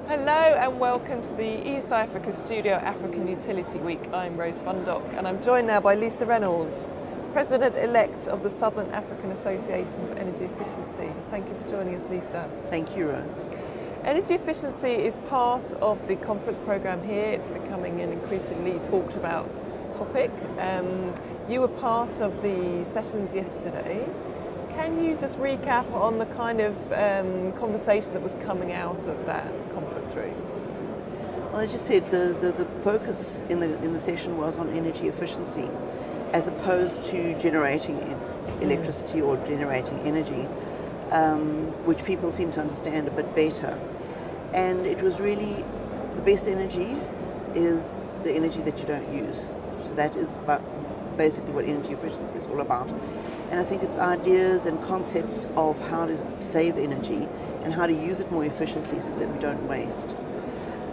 Hello and welcome to the East Africa Studio African Utility Week. I'm Rose Bundock and I'm joined now by Lisa Reynolds, President-elect of the Southern African Association for Energy Efficiency. Thank you for joining us, Lisa. Thank you, Rose. Energy efficiency is part of the conference programme here. It's becoming an increasingly talked about topic. You were part of the sessions yesterday. Can you just recap on the kind of conversation that was coming out of that conference room? Well, as you said, the focus in the session was on energy efficiency, as opposed to generating electricity or generating energy, which people seem to understand a bit better. And it was really the best energy is the energy that you don't use. So that is basically what energy efficiency is all about. And I think it's ideas and concepts of how to save energy and how to use it more efficiently so that we don't waste.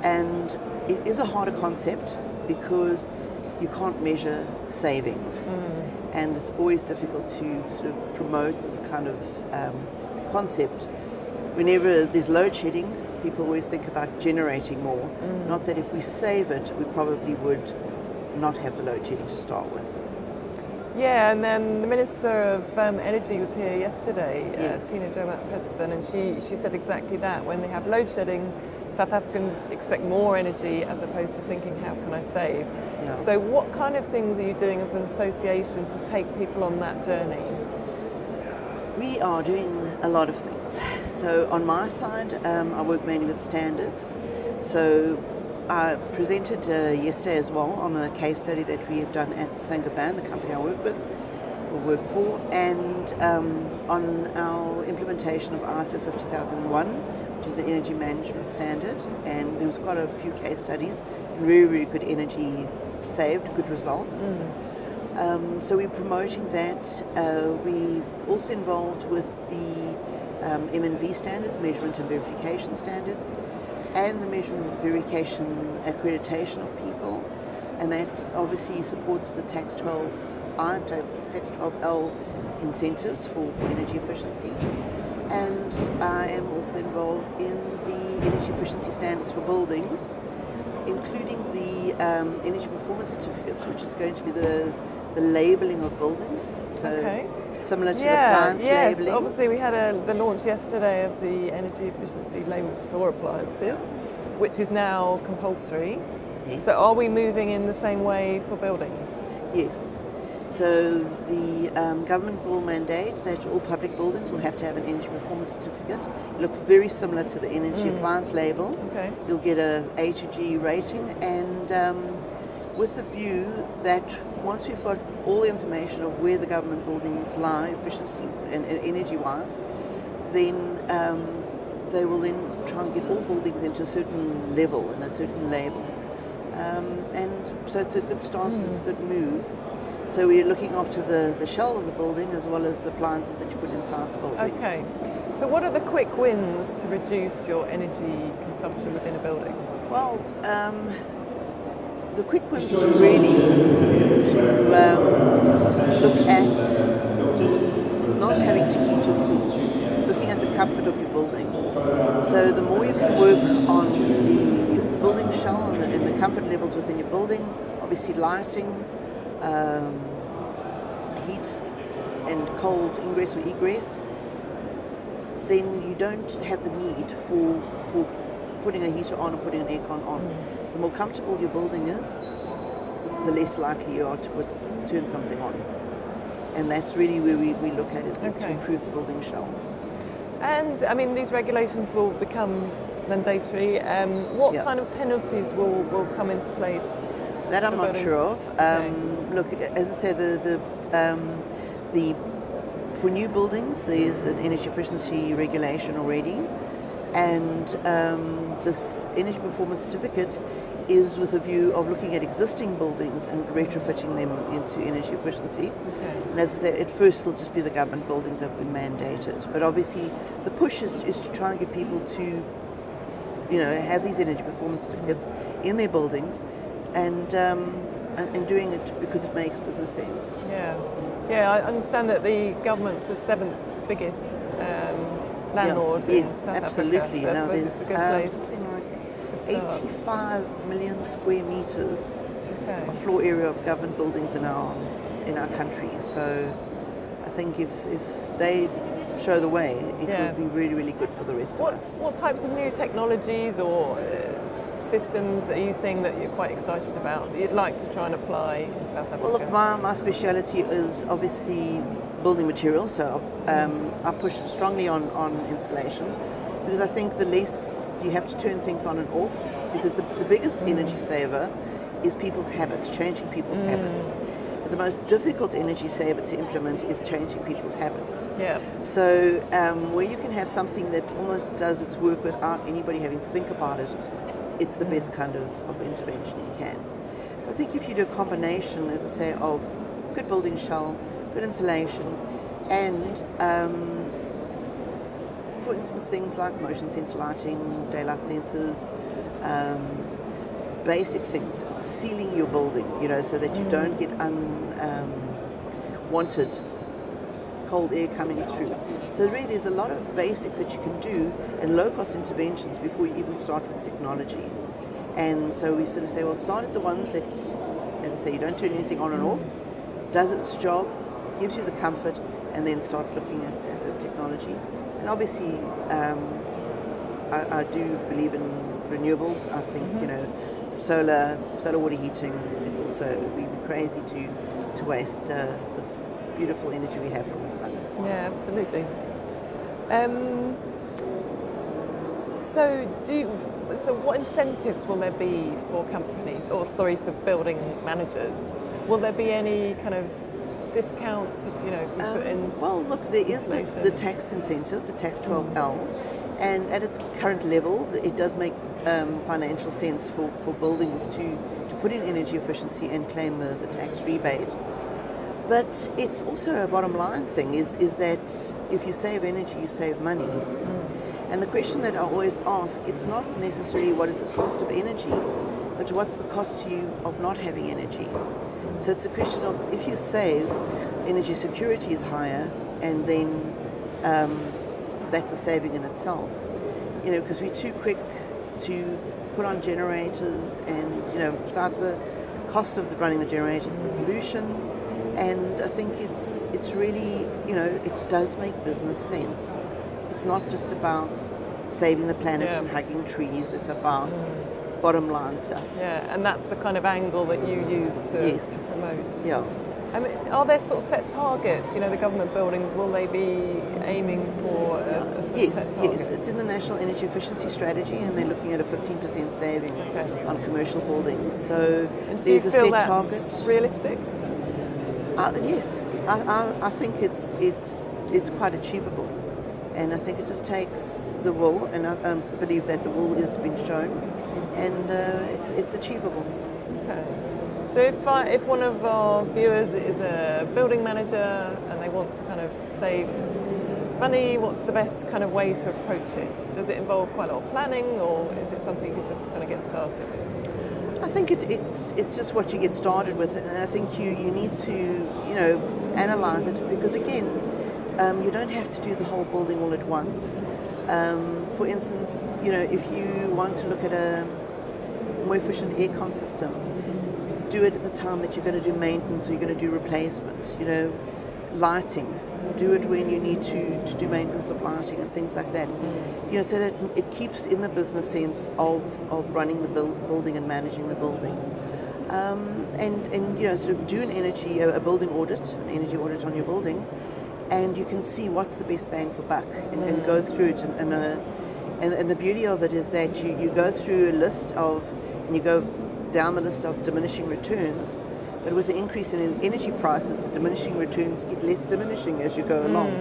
And it is a harder concept because you can't measure savings. And it's always difficult to sort of promote this kind of concept. Whenever there's load shedding, people always think about generating more. Not that if we save it, we probably would not have the load shedding to start with. Yeah, and then the Minister of Energy was here yesterday, Yes. Tina Joemat-Pettersson, and she said exactly that. When they have load shedding, South Africans expect more energy as opposed to thinking, how can I save? Yeah. So what kind of things are you doing as an association to take people on that journey? We are doing a lot of things. So on my side, I work mainly with standards. So I presented yesterday as well on a case study that we have done at Saint-Gobain, the company I work for, and on our implementation of ISO 50001, which is the energy management standard. And there was quite a few case studies, very, very good energy saved, good results. So we're promoting that. We're also involved with the MNV standards, measurement and verification standards, and the measurement, verification, accreditation of people, and that obviously supports the Tax 12I, Tax 12L incentives for energy efficiency. And I am also involved in the energy efficiency standards for buildings, including the energy performance certificates, which is going to be the labelling of buildings. So similar to the appliance labelling. Obviously we had the launch yesterday of the energy efficiency labels for appliances, which is now compulsory. Yes. So are we moving in the same way for buildings? Yes. So the government will mandate that all public buildings will have to have an energy performance certificate. It looks very similar to the energy appliance label. Okay. You'll get a A to G rating, and with the view that once we've got all the information of where the government buildings lie, efficiency and energy-wise, then they will then try and get all buildings into a certain level and a certain label. And so it's a good start, it's a good move. So we're looking after the shell of the building as well as the appliances that you put inside the buildings. Okay. So what are the quick wins to reduce your energy consumption within a building? Well, the quick wins is really to look at not having to heat or cool, looking at the comfort of your building. So the more you can work on the building shell and the comfort levels within your building, obviously lighting, heat and cold ingress or egress, then you don't have the need for putting a heater on or putting an aircon on. So the more comfortable your building is, the less likely you are to turn something on. And that's really where we look at is to improve the building shell. And I mean, these regulations will become mandatory. What kind of penalties will come into place? That I'm not sure of. Look, as I said, for new buildings, there's an energy efficiency regulation already, and this energy performance certificate is with a view of looking at existing buildings and retrofitting them into energy efficiency. And as I said, at first it'll just be the government buildings that have been mandated, but obviously the push is to try and get people to, have these energy performance certificates in their buildings, and doing it because it makes business sense. Yeah, I understand that the government's the seventh biggest landlord in Yes, South absolutely. Africa. So I Now suppose it's a there's good place something like to start. 85 million square meters Okay. of floor area of government buildings in our country. So I think if they show the way, it Yeah. will be really, really good for the rest of us. What types of new technologies or systems are you seeing that you're quite excited about, that you'd like to try and apply in South Africa? Well, look, my speciality is obviously building materials, so I push strongly on insulation, because I think the less you have to turn things on and off, because the biggest energy saver is people's habits, changing people's habits. But the most difficult energy saver to implement is changing people's habits. Yeah. So where you can have something that almost does its work without anybody having to think about it, it's the best kind of intervention you can. So I think if you do a combination, as I say, of good building shell, good insulation, and for instance things like motion sensor lighting, daylight sensors, basic things, sealing your building, so that you don't get unwanted cold air coming through. So really there's a lot of basics that you can do and low-cost interventions before you even start with technology. And so we sort of say, well, start at the ones that, as I say, you don't turn anything on and off, does its job, gives you the comfort, and then start looking at the technology. And obviously, I do believe in renewables. I think, solar water heating, it's also, we'd be crazy to waste this beautiful energy we have from the sun. Yeah, absolutely. So what incentives will there be for for building managers? Will there be any kind of discounts if you put in? Well, look, there is the tax incentive, the tax 12L, and at its current level, it does make financial sense for buildings to put in energy efficiency and claim the tax rebate. But it's also a bottom line thing, is that if you save energy, you save money. And the question that I always ask, it's not necessarily what is the cost of energy, but what's the cost to you of not having energy. So it's a question of, if you save, energy security is higher, and then that's a saving in itself. Because we're too quick to put on generators, and besides the cost of running the generators, the pollution. And I think it's really, it does make business sense. It's not just about saving the planet and hugging trees, it's about bottom line stuff. Yeah, and that's the kind of angle that you use to promote. Yeah. I mean, are there sort of set targets? The government buildings, will they be aiming for a set target? Yes, it's in the National Energy Efficiency Strategy, and they're looking at a 15% saving on commercial buildings. So and do you there's feel a set that's target. Realistic? Yes, I think it's quite achievable, and I think it just takes the will, and I believe that the will has been shown, and it's achievable. Okay. So if one of our viewers is a building manager and they want to kind of save money, what's the best kind of way to approach it? Does it involve quite a lot of planning, or is it something you can just kind of get started? I think it's just what you get started with, and I think you need to analyze it, because again, you don't have to do the whole building all at once. For instance, if you want to look at a more efficient aircon system, do it at the time that you're going to do maintenance or you're going to do replacement. Lighting, do it when you need to do maintenance of lighting and things like that. So that it keeps in the business sense of running the building and managing the building. And sort of do a building audit, an energy audit on your building, and you can see what's the best bang for buck, and go through it. And the beauty of it is that you go through a list and you go down the list of diminishing returns, but with the increase in energy prices, the diminishing returns get less diminishing as you go along.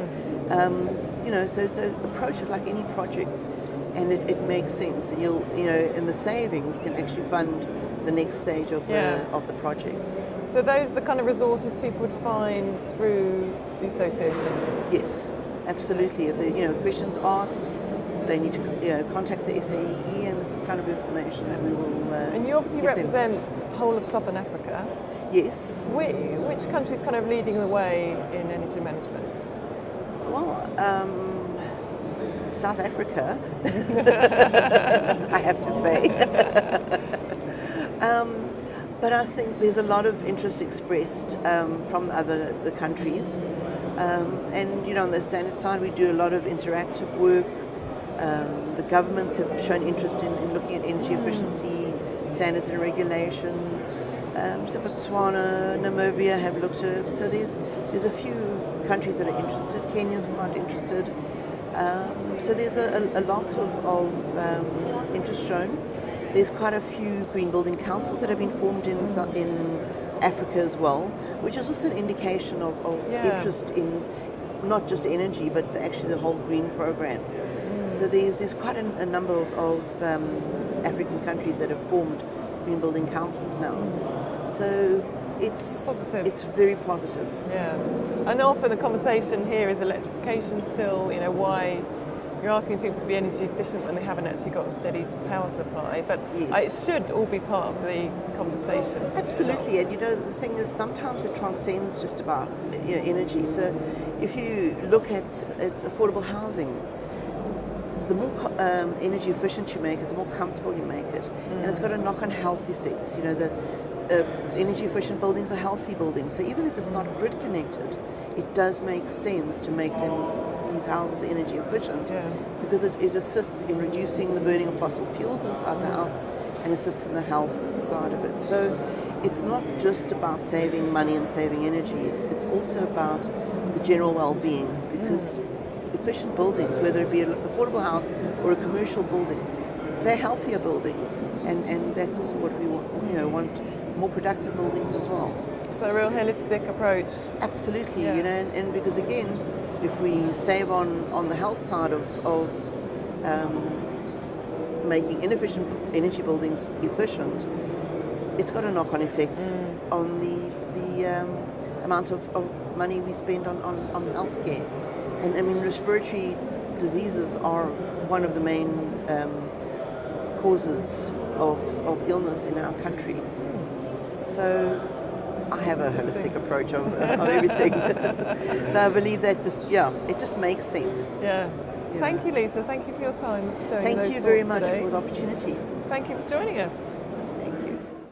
So approach it like any project, and it makes sense, and and the savings can actually fund the next stage of the project. So those are the kind of resources people would find through the association? Yes, absolutely. If the questions asked, they need to contact the SAEE, and this is the kind of information that we will and you obviously represent the whole of Southern Africa. Yes. Which country's kind of leading the way in energy management? Well, South Africa, I have to say. But I think there's a lot of interest expressed from the countries. And on the standard side, we do a lot of interactive work. The governments have shown interest in looking at energy efficiency standards and regulation. So Botswana, Namibia have looked at it. So there's a few countries that are interested. Kenya's quite interested. So there's a lot of interest shown. There's quite a few green building councils that have been formed in Africa as well, which is also an indication of interest in not just energy, but actually the whole green program. So there's quite a number of African countries that have formed green building councils now. So it's positive. It's very positive. Yeah, and often the conversation here is electrification still. Why you're asking people to be energy efficient when they haven't actually got a steady power supply, but yes, it should all be part of the conversation. Absolutely, and the thing is, sometimes it transcends just about energy. So if you look at affordable housing, the more energy efficient you make it, the more comfortable you make it, and it's got a knock-on health effect. The energy efficient buildings are healthy buildings, so even if it's not grid connected, it does make sense to make these houses energy efficient, because it assists in reducing the burning of fossil fuels inside the house and assists in the health side of it. So it's not just about saving money and saving energy, it's also about the general well-being, because efficient buildings, whether it be an affordable house or a commercial building, they're healthier buildings, and that's also what we want. Want more productive buildings as well. So a real holistic approach. Absolutely, and because again, if we save on the health side of making inefficient energy buildings efficient, it's got a knock-on effect on the amount of money we spend on healthcare. And I mean, respiratory diseases are one of the main causes of illness in our country. So I have a holistic approach of everything. So I believe that, it just makes sense. Yeah. Thank you, Lisa. Thank you for your time, for sharing those thoughts today. Thank you very much for the opportunity. Thank you for joining us.